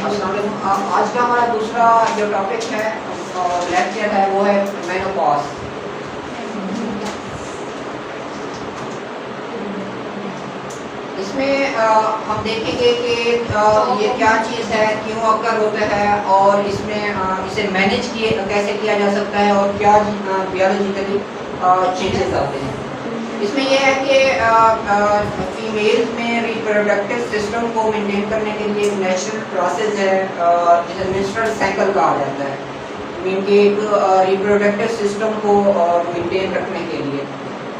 आज का हमारा दूसरा जो टॉपिक है लेक्चर है वो है मेनोपॉज। इसमें हम देखेंगे कि ये क्या चीज़ है, क्यों अक्कर होता है और इसमें इसे मैनेज कैसे किया जा सकता है और क्या बियोलॉजिकली चेंजेस आते हैं। इसमें यह है कि फीमेल्स में रिप्रोडक्टिव सिस्टम को मेंटेन करने के लिए एक नेचुरल प्रोसेस है जिसे मेंस्ट्रुअल साइकिल कहा जाता है। मीन के एक रिप्रोडक्टिव सिस्टम को मेंटेन रखने के लिए,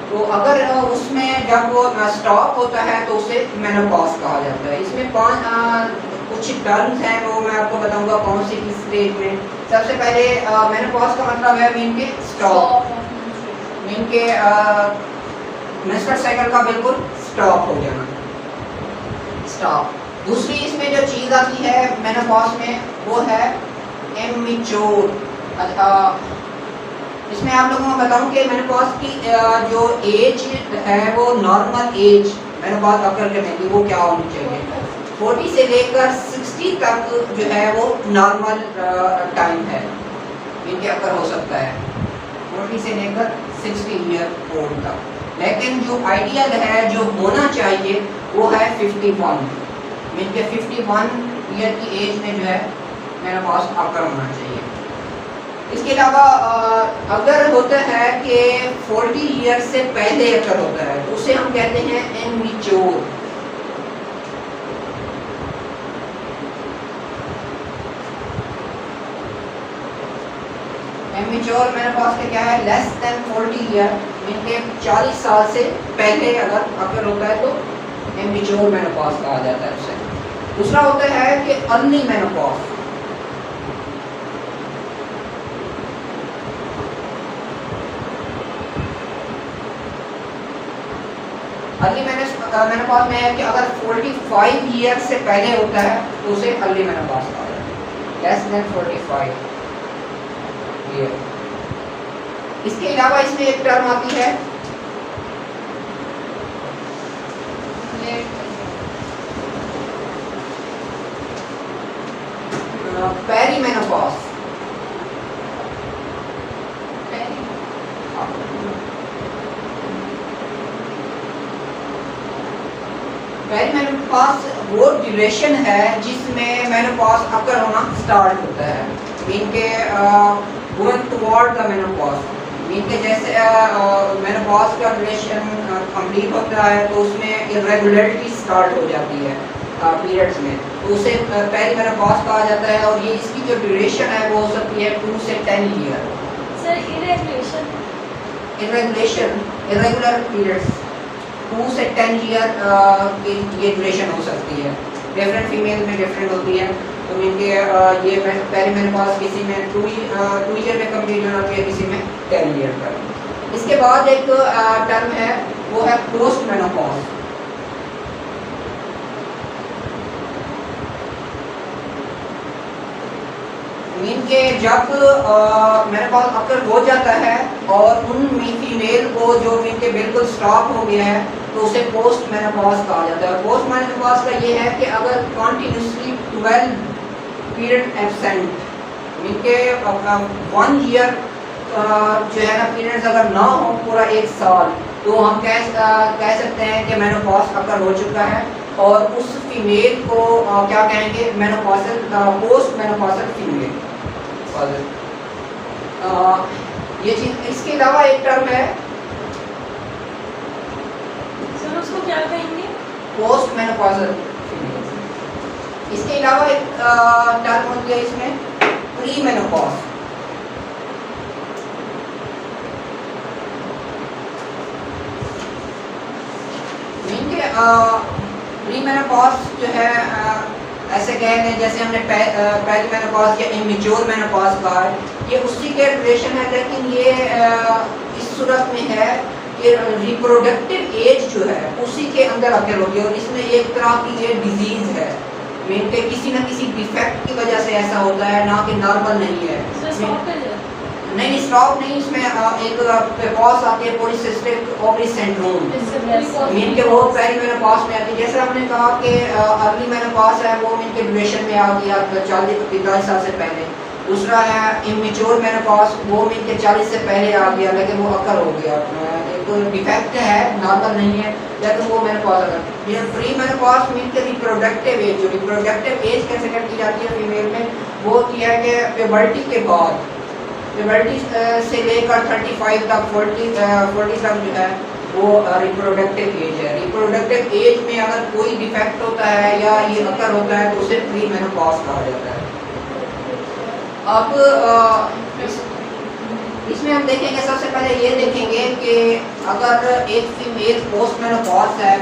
तो अगर उसमें जब वो स्टॉप होता है तो उसे मेनोपॉज कहा जाता है। इसमें कुछ टर्म्स हैं वो मैं आपको बताऊंगा कौन सी किस स्टेज में। सबसे पहले मेनोपॉज का मतलब है मीन के स्टॉप, मीन के मेंस्ट्रुअल साइकिल का बिल्कुल स्टॉप हो जाना, स्टॉप। दूसरी इसमें जो चीज़ आती है मेनोपॉज में वो है इमैच्योर। इसमें आप लोगों को बताऊं कि मेनोपॉज की जो एज है वो नॉर्मल एज मेनोपॉज अकर करने की वो क्या होनी चाहिए, 40 से लेकर 60 तक जो है वो नॉर्मल टाइम है इनके अकर हो सकता है, 40 से लेकर 60 ईयर ओल्ड तक। लेकिन जो आइडियल है जो होना चाहिए वो है 51, मीन के 51 ईयर की एज में जो है मेनोपॉज अकर होना चाहिए। इसके अलावा अगर होता है कि 40 ईयर से पहले अगर होता है तो उसे हम कहते हैं इमैच्योर। इमैच्योर मेनोपॉज का क्या है, लेस देन 40 ईयर, मीन के 40 साल से पहले अगर अकर होता है तो इमैच्योर मेनोपॉज कहा जाता है उसे। दूसरा होता है कि अर्ली मेनोपॉज। अर्ली मेनोपॉज में है कि अगर 45 ईयर से पहले होता है तो उसे अर्ली मेनोपॉज कहा जाता है, लेस देन 45 ईयर। इसके अलावा इसमें एक टर्म आती है पेरीमेनोपॉज। पेरीमेनोपॉज वो ड्यूरेशन है जिसमें मेनोपॉज अकर होना स्टार्ट होता है, मीन के going toward the menopause, mean के जैसे मेनोपॉज का ड्यूरेशन कंप्लीट होता है तो उसमें इरेगुलरिटी स्टार्ट हो जाती है पीरियड्स में, तो उसे पेरीमेनोपॉज कहा जाता है। और ये इसकी जो ड्यूरेशन है वो हो सकती है 2 से 10 ईयर। सर इरेगुलर पीरियड्स 2 से 10 ईयर की ये ड्यूरेशन हो सकती है। डिफरेंट फीमेल में डिफरेंट होती है, तो इनके ये पेरीमेनोपॉज किसी में 2 ईयर में कंप्लीट होना चाहिए, किसी में 10 ईयर तक। इसके बाद एक टर्म है वो है पोस्ट मेनोपॉज। मीन के जब मेनोपॉज अकर हो जाता है और उन फीमेल को जो मीन के बिल्कुल स्टॉप हो गया है तो उसे पोस्ट मेनोपॉज कहा जाता है। पोस्ट मेनोपॉज का ये है कि अगर कॉन्टिन्यूसली 12 पीरियड एब्सेंट, मीन के 1 ईयर जो है ना पीरियड्स अगर ना हो पूरा 1 साल, तो हम कह सकते हैं कि मेनोपॉज अकर हो चुका है और उस फीमेल को क्या कहेंगे, मेनोपॉजल पोस्ट मेनोपॉजल फीमेल। ये चीज। इसके अलावा एक टर्म है सर, उसको क्या कहेंगे, पोस्ट मेनोपॉजल फीमेल। इसके अलावा एक टर्म होती है इसमें प्री मेनोपॉज। प्री मेनोपॉज जो है ऐसे कह लें जैसे हमने पहली मेनोपॉज या इमैच्योर मेनोपॉज कहा है, ये उसी के ड्यूरेशन है, लेकिन ये इस सूरत में है कि रिप्रोडक्टिव एज जो है उसी के अंदर अकर होगी और इसमें एक तरह की ये डिजीज है, मीन के किसी न किसी डिफेक्ट की वजह से ऐसा होता है, ना कि नॉर्मल नहीं है। नहीं स्टॉप नहीं, इसमें एक पॉज आती है पॉलीसिस्टिक ओवरी सिंड्रोम, मीन के वो पहली मेनोपॉज में आती है। जैसे हमने कहा कि अर्ली मेनोपॉज है वो मीन के ड्यूरेशन में आ गया 40-45 साल से पहले। दूसरा है इमेच्योर मेनोपॉज, वो मीन के 40 से पहले आ गया लेकिन वो अकर हो गया, एक डिफेक्ट है, नॉर्मल नहीं है लेकिन वो मेनोपॉज अगर। ये प्री मेनोपॉज मीन के रिप्रोडक्टिव एज, जो रिप्रोडक्टिव एज कंसिडर की जाती है फीमेल में वो होती है कि प्यूबर्टी के बाद, प्यूबर्टी से लेकर 35 तक 40 तक जो है वो रिप्रोडक्टिव एज है। रिप्रोडक्टिव एज में अगर कोई डिफेक्ट होता है या ये अकर होता है तो उसे प्री मेनोपॉज कहा जाता है। अब इसमें हम देखेंगे, सबसे पहले ये देखेंगे कि अगर एक फीमेल पोस्ट मेनोपॉज है,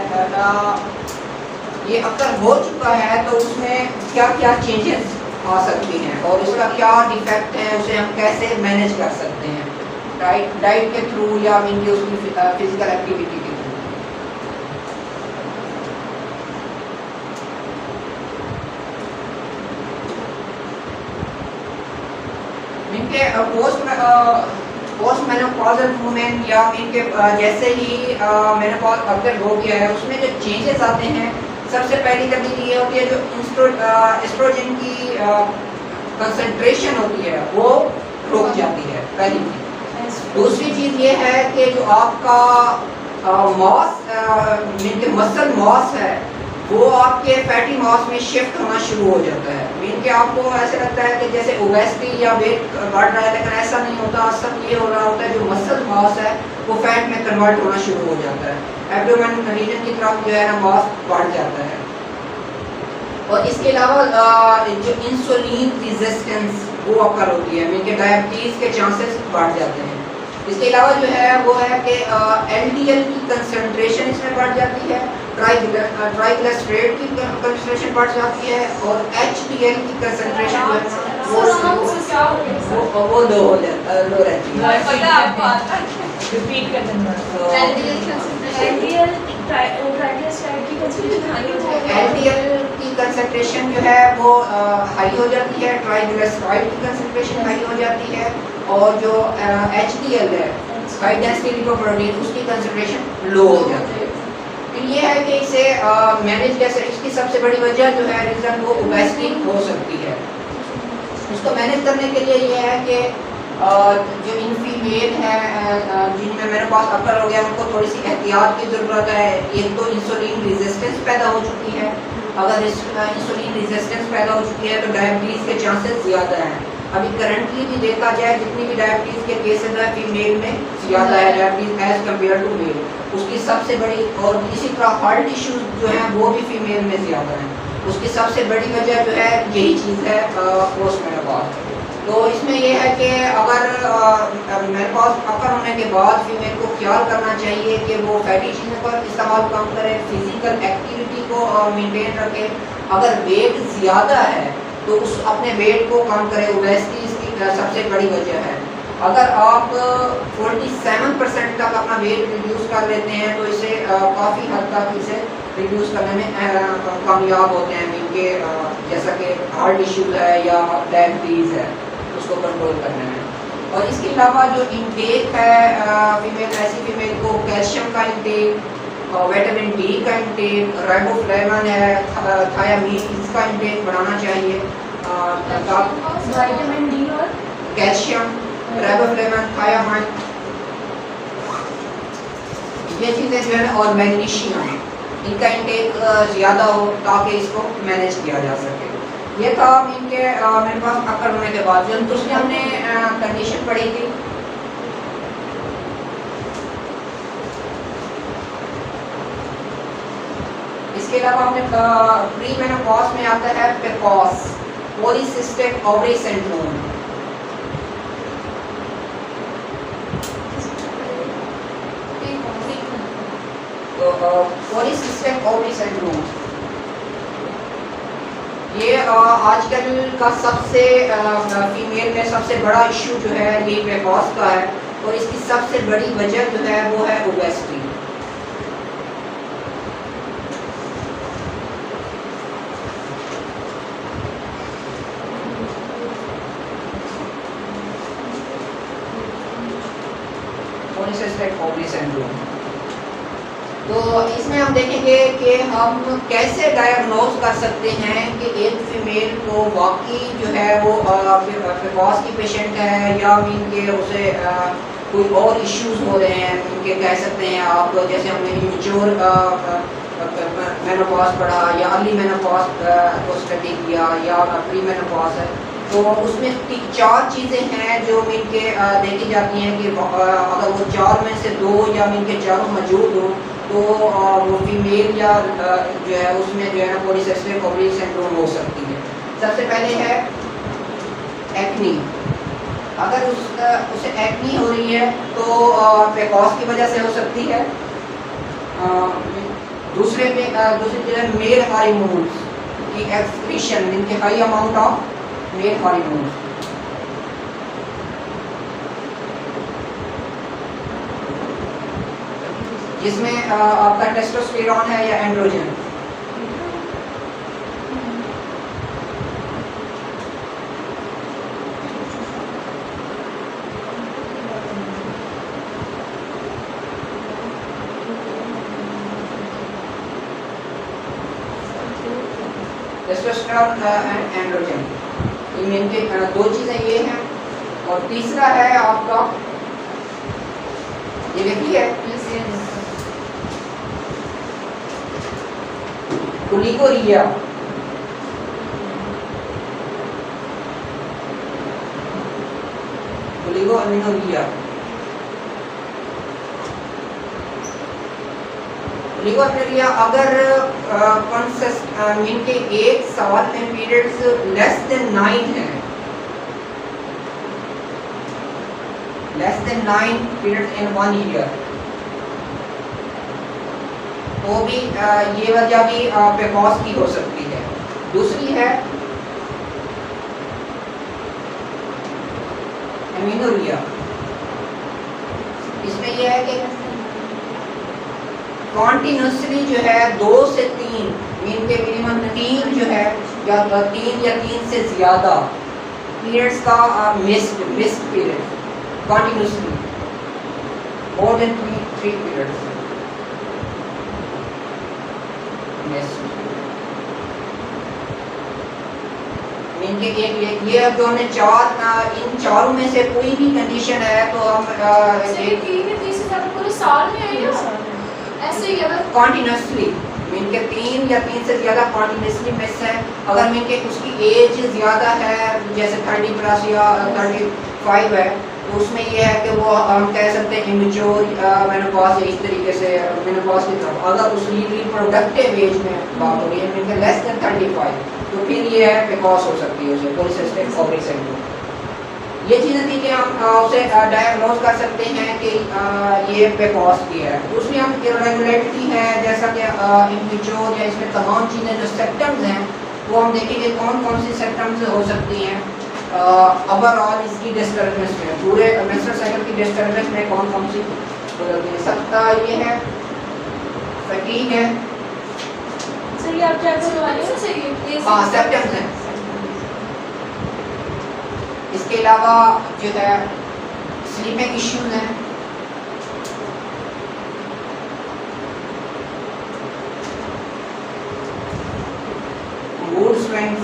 ये अकर हो चुका है तो उसमें क्या क्या चेंजेस आ सकती हैं और उसका क्या डिफेक्ट है, उसे हम कैसे मैनेज कर सकते हैं, डाइट के थ्रू या इनकी उसकी फिजिकल एक्टिविटी के थ्रू। इनके पोस्ट मेनोपॉजल वुमेन या इनके जैसे ही मेनोपॉज अगर हो गया है उसमें जो चेंजेस आते हैं, सबसे पहली तब्दीली ये होती है जो एस्ट्रोजन की कंसंट्रेशन होती है वो रुक जाती है, पहली चीज। दूसरी चीज़ ये है कि जो आपका मसल मॉस है वो आपके फैटी मॉस में शिफ्ट होना शुरू हो जाता है। मीन के आपको ऐसे लगता है कि जैसे ओबेसिटी या वेट बढ़ रहा है, लेकिन ऐसा नहीं होता। सब ये हो रहा होता है जो मसल मॉस है वो फैट में कन्वर्ट होना शुरू हो जाता है, एब्डोमेन रीजन की तरफ जो है ना मॉस बढ़ जाता है। और इसके अलावा जो इंसुलिन रेजिस्टेंस वो अकर होती है, मीन के डायबिटीज़ के चांसेस बढ़ जाते हैं। इसके अलावा जो है वो है कि LDL की कंसंट्रेशन इसमें बढ़ जाती है, ट्राइग्लिसराइड की कंसंट्रेशन बढ़ जाती है और HDL की कंसंट्रेशन जो है वो लो रहती है। रिपीट कर देना। LDL ट्राइग्लिसराइड की कंसंट्रेशन जो है वो हाई हो जाती है, ट्राइग्लिसराइड की कंसंट्रेशन हाई हो जाती है और जो HDL है हाई डेंसिटी लिपोप्रोटीन उसकी कंसंट्रेशन लो हो जाती है। फिर ये है कि इसे मैनेज कैसे, इसकी सबसे बड़ी वजह जो है रीज़न वो ओबेसिटी हो सकती है। उसको मैनेज करने के लिए ये है कि जो इन फीमेल है जिनमें मेरे पास अकर हो गया उनको थोड़ी सी एहतियात की ज़रूरत है। एक तो इंसुलिन रेजिस्टेंस पैदा हो चुकी है, अगर इंसुलिन रेजिस्टेंस पैदा हो चुकी है तो डायबिटीज़ के चांसेस ज़्यादा हैं। अभी करंटली भी देखा जाए जितनी भी डायबिटीज़ के केसेस हैं फीमेल में ज़्यादा है diabetes as compare to male. उसकी सबसे बड़ी, और इसी तरह हार्ट इश्यूज जो हैं वो भी फीमेल में ज़्यादा हैं। उसकी सबसे बड़ी वजह जो है यही चीज़ है पोस्ट मेनोपॉज। तो इसमें यह है कि अगर मेनोपॉज अकर होने के बाद फीमेल को ख्याल करना चाहिए कि वो फैटी चीज़ों पर इस्तेमाल कम करे, फिजिकल एक्टिविटी को मेंटेन रखे। अगर वेट ज़्यादा है तो उस अपने वेट को कम करे, ओबेसिटी इसकी सबसे बड़ी वजह है। अगर आप 47% तक अपना वेट रिड्यूस कर लेते हैं तो इसे काफ़ी हद तक इसे रिड्यूस करने में कामयाब होते हैं। इनके जैसा कि हार्ट इश्यू है या डायबिटीज़ है उसको कंट्रोल करने में। और इसके अलावा जो इंटेक है फीमेल, ऐसी फीमेल को कैल्शियम का इंटेक, विटामिन डी का इंटेक, राइबोफ्लेविन है, थायामीन, इसका इंटेक बढ़ाना चाहिए। विटामिन डी और कैल्शियम, राइबोफ्लेविन, थायामीन, ये चीज़ें जो है और मैग्नीशियम, इनका इंटेक ज़्यादा हो ताकि इसको मैनेज किया जा सके। ये था इनके मेरे पास अकर होने के बाद। जो दूसरी हमने कंडीशन पढ़ी थी इसके अलावा हमने प्री मेनोपॉज में आता है PCOS, polycystic ovary syndrome. Polycystic ovary syndrome ये आजकल का सबसे फीमेल में सबसे बड़ा इशू जो है ये PCOS का है और इसकी सबसे बड़ी वजह जो है वो है ओबेसिटी। Polycystic ovary syndrome. तो इसमें हम देखेंगे कि हम कैसे डायग्नोज कर सकते हैं कि एक फीमेल को वाकई जो है वो पिकॉस की पेशेंट है या इनके उसे कोई और इश्यूज हो रहे हैं इनके, कह सकते हैं आप, जैसे हमने इमेच्योर मेनोपॉज पढ़ा या अर्ली मेनोपॉज को स्टडी किया या प्री मेनोपॉज है, तो उसमें 4 चीज़ें हैं जो इनके देखी जाती हैं कि अगर वो 4 में से 2 या इनके चारों मौजूद हो तो वो फीमेल या जो है उसमें जो है ना पॉलीसिस्टिक ओवरी सिंड्रोम हो सकती है। सबसे पहले है एक्नी। अगर उसे एक्नी हो रही है तो पिकॉस की वजह से हो सकती है। दूसरी चीज़ है मेल हार्मोन्स की एक्सक्रीशन, इनके high amount of male hormones. जिसमें आपका टेस्टोस्टेरोन है या एंड्रोजन। टेस्टोस्टेरोन एंड एंड्रोजन, इनके 2 चीज़ें ये हैं। और तीसरा है आपका, ये देखिए ओलिगोरिया। ओलिगोअमीनोरिया। ओलिगोअमीनोरिया अगर इनके एक साल में पीरियड्स लेस देन 9 है, लेस देन 9 पीरियड्स इन 1 ईयर, वो भी ये वजह भी पिकॉस की हो सकती है। दूसरी है एमीनोरिया। इसमें यह है कि कॉन्टिन्यूसली जो है 2 से 3 इनके मिनिमम 3 जो है या 3 या 3 से ज़्यादा पीरियड्स का missed period continuously more than 3 periods. इनके ये जो हमने 4 इन चारों में से कोई भी कंडीशन है तो हम पूरे साल में है ऐसे ही है कॉन्टिन्यूसली इनके 3 या 3 से ज़्यादा कॉन्टिन्यूसली मिस है। अगर इनके उसकी एज ज़्यादा है जैसे 30 प्लस या 35 है तो उसमें ये है कि वो हम कह सकते हैं इमेच्योर मेनोपॉज, इस तरीके से मेनोपॉज की तरफ। अगर उस रिप्रोडक्टिव एज में बात हो रही है इनके लेस देन 35 तो फिर ये है पिकॉस हो सकती है उसे पॉलीसिस्टिक ओवरी सिंड्रोम। ये चीज़ें थी कि हम उसे डायग्नोज कर सकते हैं कि ये पिकॉस की है। दूसरी हम इरेगुलरिटी है जैसा कि इमेच्योर या इसमें तमाम चीज़ें जो सिम्पटम्स हैं वो हम देखेंगे कौन कौन सी सिम्पटम्स हो सकती हैं ओवरऑल इसकी डिस्टर्बेंस में, पूरे मेंस्ट्रुअल साइकिल की डिस्टर्बेंस में कौन कौन सी हो सकती है। सबका ये है फटीग है। चलिए आप क्या करवाइए? हाँ सिम्पटम्स हैं। इसके अलावा जो है स्लीपिंग इश्यूज हैं, mood swings,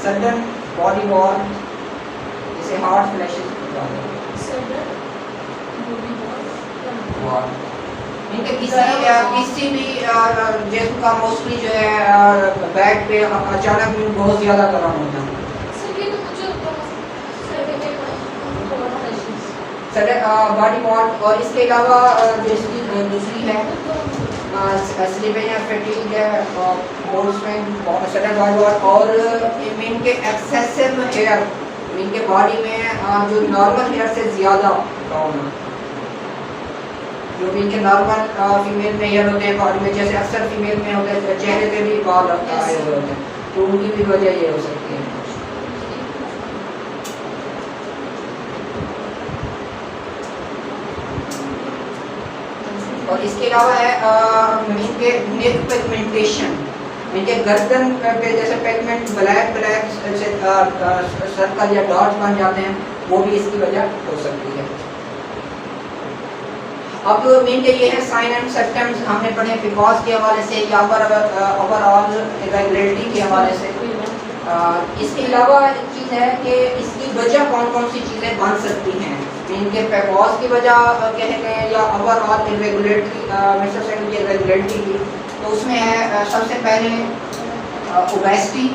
sudden body warm जैसे हार्ट फ्लैशेस इनके किसी भी जिस्म का मोस्टली जो है बैक पे अचानक में बहुत ज़्यादा गर्म होता है। Sudden body warm. और इसके अलावा जो इसकी दूसरी है स्लीपिंग है, फटीग है, mood swing, sudden body warm और इनके एक्सेसिव हेयर, इनके बॉडी में जो नॉर्मल हेयर से ज़्यादा प्रॉब्लम जो भी इनके नॉर्मल फीमेल में हेयर होते हैं बॉडी में, जैसे अक्सर फीमेल में होते हैं चेहरे पे भी बाल आए हुए होते हैं, तो उनकी भी वजह ये हो सकती है। और और इसके अलावा है मीन के नेक पिगमेंटेशन, मीन के गर्दन पे जैसे पिगमेंट ब्लैक ब्लैक सर्कल या डॉट्स बन जाते हैं, वो भी इसकी वजह हो सकती है। अब मीन के ये है साइन एंड सिम्टम्स हमने पढ़े बिकॉज के हवाले से या ओवरऑल इरेगुलरिटी के हवाले से। इसके अलावा एक चीज़ है कि इसकी वजह कौन कौन सी चीज़ें बन सकती हैं, इनके पैकॉज की वजह कहे गए या ओवरऑल इरेगुलरिटी मेंस्ट्रुअल साइकिल की इरेगुलरिटी की। तो उसमें है सबसे पहले ओबेसिटी।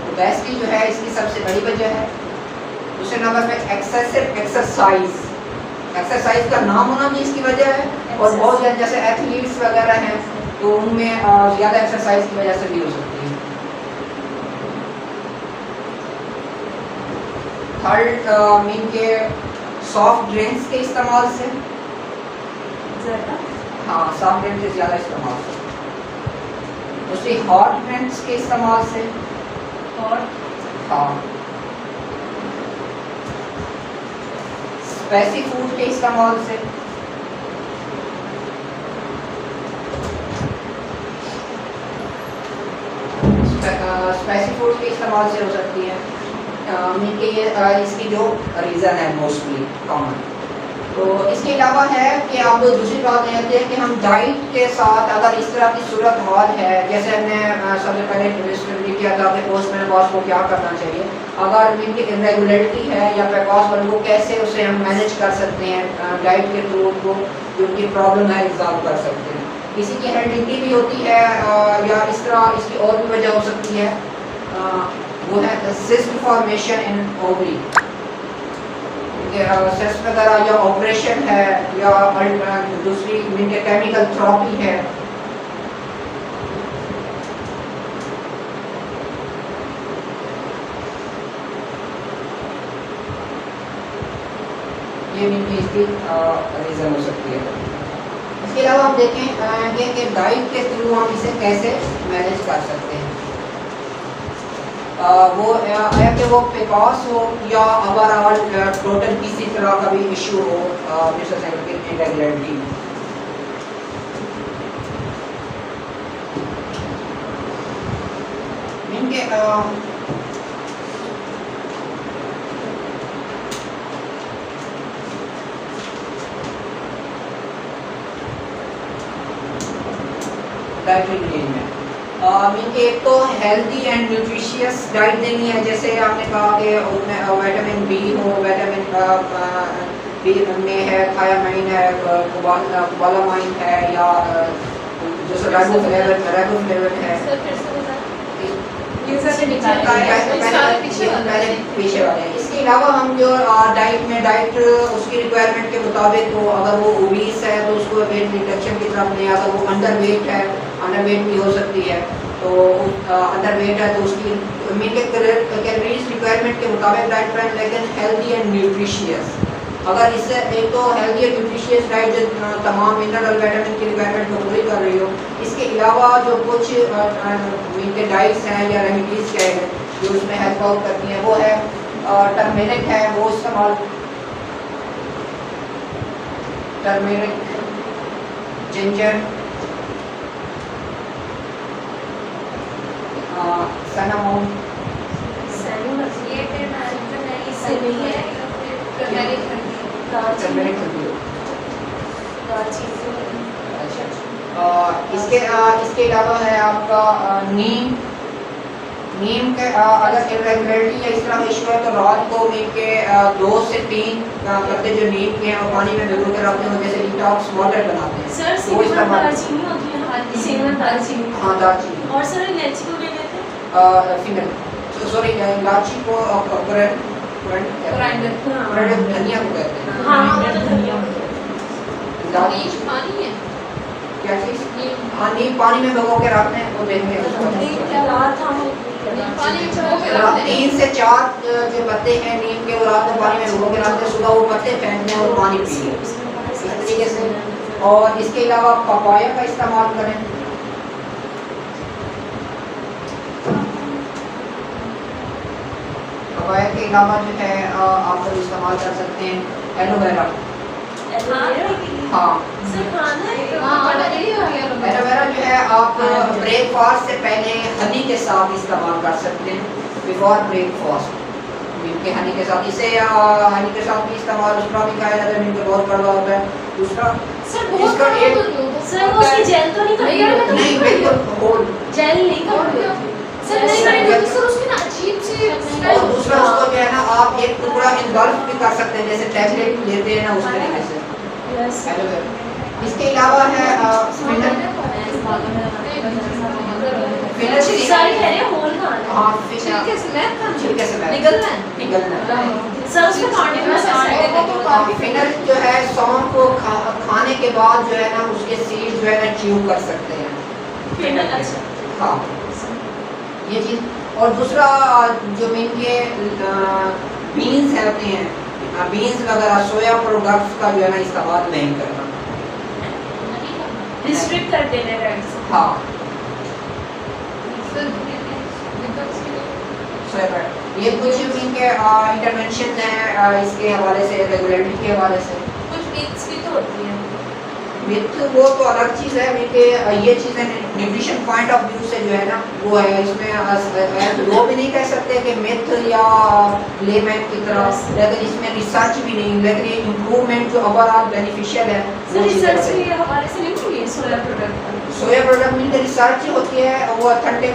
ओबेसिटी जो है इसकी सबसे बड़ी वजह है। दूसरे नंबर पे एक्सेसिव एक्सरसाइज, एक्सरसाइज का नाम होना भी इसकी वजह है, और बहुत ज़्यादा जैसे एथलीट्स वगैरह हैं तो उनमें ज़्यादा एक्सरसाइज की वजह से भी हो सकती है। थर्ड मीन के सॉफ्ट ड्रिंक्स के इस्तेमाल से, हाँ सॉफ्ट ड्रिंक्स के ज़्यादा इस्तेमाल से। दूसरी हॉट ड्रिंक्स के इस्तेमाल से, हाँ स्पाइसी फूड के इस्तेमाल से, स्पाइसी फूड के इस्तेमाल से हो सकती है। मीन के ये इसकी जो रीज़न है मोस्टली कॉमन। तो इसके अलावा है कि आप दूसरी बात ये है कि हम डाइट के साथ अगर इस तरह की सूरत हाल है, जैसे हमने सबसे पहले स्टडी किया था कि पोस्ट मेनोपॉज को क्या करना चाहिए, अगर इनकी इरेगुलरिटी है या पैकॉज पर वो कैसे उसे हम मैनेज कर सकते हैं डाइट के थ्रू, उनको जो उनकी प्रॉब्लम है रिजॉल्व कर सकते हैं। किसी की हेरिडिटी भी होती है या इस तरह इसकी और भी वजह हो सकती है, वो है cyst formation in ovary, cyst वगैरह या ऑपरेशन है या दूसरी इनके केमिकल थेरेपी है। ये इसकी रीज़न हो सकती है। इसके अलावा आप देखें कि डाइट के थ्रू हम इसे कैसे मैनेज कर सकते हैं। वो है कि वो पैकॉज हो या ओवरऑल टोटल किसी तरह का भी इशू हो मेंस्ट्रुअल साइकिल की इरेगुलरिटी में। इनके डाइटरी मैनेजमेंट इनके एक तो हेल्दी एंड न्यूट्रिशियस डाइट देनी है, जैसे आपने कहा कि उसमें विटामिन बी हो, विटामिन बी में है थायामाइन है, कोबालामाइन है या जैसे राइबोफ्लेविन है, पीछे वाले। इसके अलावा हम जो डाइट उसकी रिक्वायरमेंट के मुताबिक हो, अगर वो ओबीस है तो उसको वेट रिडक्शन की तरफ लें, अगर वो अंडर वेट है, अंडर वेट भी हो सकती है, तो अंडर वेट है तो उसकी कैलोरीज रिक्वायरमेंट के मुताबिक डाइट प्लान, लेकिन हेल्दी एंड न्यूट्रिशियस। अगर इससे एक तो हेल्दी एंड न्यूट्रिशियस डाइट जो तमाम मिनरल और विटामिन की रिक्वायरमेंट को पूरी कर रही हो, इसके अलावा जो कुछ इनके डाइट्स हैं या रेमेडीज़ के हैं जो उसमें हेल्प आउट करती हैं, वो है टर्मेरिक है, वो इस्तेमाल टर्मेरिक, जिंजर, सैनामोन, इसके अलावा है आपका नीम। नीम के अगर इरेगुलरिटी या इस तरह का इशू है तो रात को नीम के 2 से 3 पत्ते जो नीम के हैं और पानी में भिगो के रखते हैं, जैसे डिटॉक्स वाटर बनाते हैं। सर वो इस्तेमाल दालचीनी होती है, दालचीनी, हाँ दालचीनी, और सर इलायची को ले लेते हैं, फिंगर सॉरी इलायची को ग्राइंडर धनिया को कहते हैं। हाँ तो धनिया दालचीनी पानी है क्या चीज़? हाँ नीम पानी में भिगो के रखते हैं, वो देखेंगे पानी में भिगो के रखते हैं। 3 से 4 जो पत्ते हैं नीम के, वो रात को पानी में भिगो के रखते हैं, सुबह वो पत्ते फेंकते हैं और पानी पिए इस तरीके से। और इसके अलावा पपाया का इस्तेमाल करें, पपाया के अलावा जो है आप लोग इस्तेमाल कर सकते हैं एलोवेरा। हाँ एलोवेरा जो है आप ब्रेकफास्ट से पहले हनी के साथ इस्तेमाल कर सकते हैं, बिफोर ब्रेकफास्ट मिल्क के हनी के साथ। इसे हनी के साथ भी इस्तेमाल उसका भी खाया जाता है, मिल्क बहुत कड़वा होता है। दूसरा इसका एक नहीं बिल्कुल होल और दूसरा उसको जो है ना आप एक टुकड़ा इंगल्फ भी कर सकते हैं, जैसे टैबलेट लेते हैं ना उस तरीके से एलोवेरा। इसके अलावा है फिनल हाँ छिलके से निकलना फिनल जो है सौंफ को खाने के बाद जो है ना उसके सीड जो है ना च्यू कर सकते हैं हाँ ये चीज़। और दूसरा जो इनके बीन्स होते हैं बीन्स वगैरह सोया प्रोडक्ट्स का जो है ना इस्तेमाल नहीं करना, रिस्ट्रिक्ट कर देना है हाँ ये कुछ इनके इंटरवेंशन है इसके हवाले से, रेगुलेटरी के हवाले से। कुछ मिथ्स भी तो होती है, मिथ वो तो अलग चीज़ है, इनके ये चीज़ें न्यूट्रिशन पॉइंट ऑफ व्यू से जो है ना वो है, इसमें वो भी नहीं कह सकते कि मिथ या लेमैन की तरह, लेकिन इसमें रिसर्च भी नहीं, लेकिन ये इम्प्रूवमेंट जो ओवरऑल बेनिफिशियल है वो रिसर्च के हवाले से नहीं हुई है सोया प्रोडक्ट मिलकर रिसर्च होती है वो अथेंटिक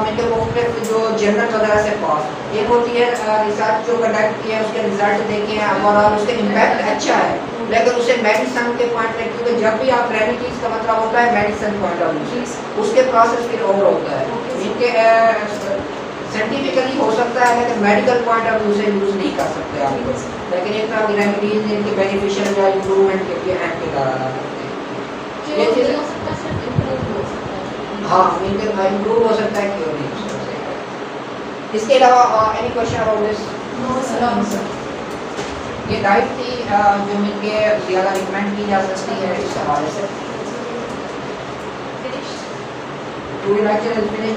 मिलकर मुख्तलिफ जो जर्नल वगैरह से पास एक होती है रिसर्च जो कंडक्ट की है उसके रिजल्ट देखे हैं ओवरऑल उसका इम्पैक्ट अच्छा है, लेकिन उसे मेडिसिन के पॉइंट में, क्योंकि जब भी आप रेमेडीज का मतलब होता है मेडिसिन पॉइंट ऑफ व्यू से, उसके प्रोसेस फिर और होता है इनके साइंटिफिकली हो सकता है लेकिन मेडिकल पॉइंट ऑफ व्यू से यूज़ नहीं कर सकते आप, लेकिन एक तरह की रेमेडीज इनकी बेनिफिशियल या इम्प्रूवमेंट के लिए एंड के द्वारा ये चीज़ हाँ इनके इम्प्रूव हो सकता है क्यों नहीं हो सकता। इसके अलावा एनी क्वेश्चन अबाउट दिस? ये डाइट थी जो मिलके ज़्यादा रिकमेंड की जा सकती है इस हवाले से।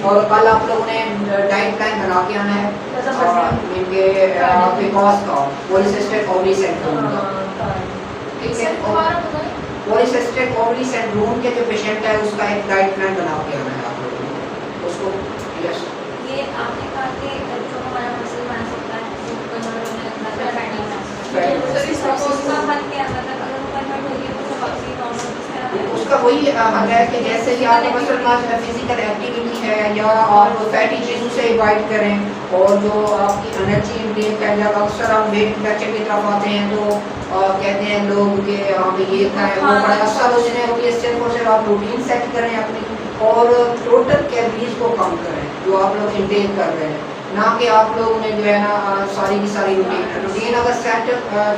और कल आप लोगों ने डाइट प्लान बना के आना है मिलके बिकॉज का पॉलीसिस्टिक ओवरी सिंड्रोम का, ठीक है, पॉलीसिस्टिक ओवरी सिंड्रोम के जो पेशेंट है उसका एक डाइट प्लान बना के आना है आप लोगों ने उसको। यस ये आपने कहा कि बच्चों को हमारा मसल बना सकता है उसका वही हल है कि जैसे कि आपके पास फिजिकल एक्टिविटी है या आप फैटी चीज़ों से अवॉइड करें, और जो आपकी एनर्जी इनटेक है, जब अक्सर आप वेट रिडक्शन की तरफ आते हैं तो कहते हैं लोग कि आप ये खाएं वो खाएं, असल उसने होती है सिर्फ और सिर्फ आप रूटीन सेट करें अपनी और टोटल कैलोरीज को कम करें जो आप लोग इनटेक कर रहे हैं, ना कि आप लोगों ने जो है ना सारी की सारी रूटीन अगर सेट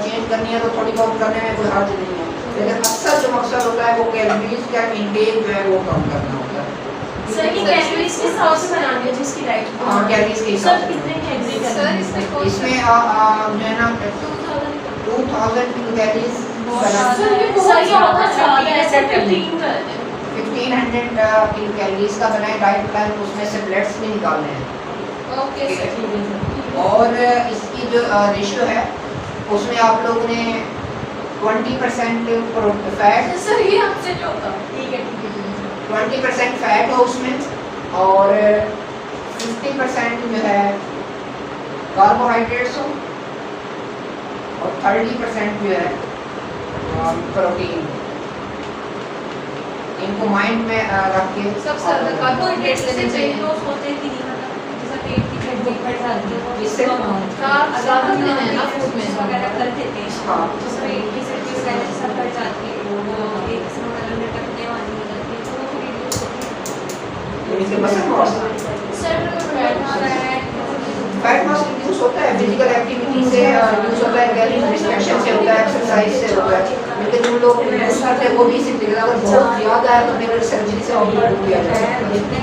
चेंज करनी है तो थोड़ी बहुत करने में कोई हर्ज नहीं है, लेकिन अक्सर जो मकसद होता है वो कैलोरीज का इनटेक जो है वो कम करना होता है। सर ये कैलोरीज के हिसाब से बनानी है जिसकी डाइट हाँ कैलोरीज के हिसाब से कितने कैलोरी इसमें जो है ना 2000 किलो कैलोरीज 1500 किलो कैलोरीज का बनाए डाइट प्लान, उसमें से ब्लेट्स भी निकालने हैं। ओके और इसकी जो रेशियो है उसमें आप लोगों ने 20% फैट, सर ये हमसे नहीं होता, ठीक है 20% फैट हो उसमें, और 50% जो है कार्बोहाइड्रेट्स हो, और 30% जो है प्रोटीन। इनको माइंड में रख के सब ज्यादा कार्बोहाइड्रेट्स लेने चाहिए। इससे फैट लॉस इंड्यूस होता है फिजिकल एक्टिविटी से, इंड्यूस होता है कैलोरी रिस्ट्रिक्शन से, होता है एक्सरसाइज से, होता है, लेकिन जो लोग इंड्यूस करते हैं वो भी इसी तरह अगर बहुत ज़्यादा है तो फिर सर्जरी से ऑपरेट किया जा सकता है। इसमें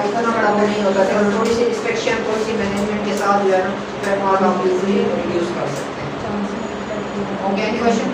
इतना बड़ा वो नहीं होता है, थोड़ी सी रिस्ट्रिक्शन थोड़ी सी मैनेजमेंट के साथ जो है ना फैट लॉस आप इजीली रिड्यूस कर सकते हैं। Okay any question?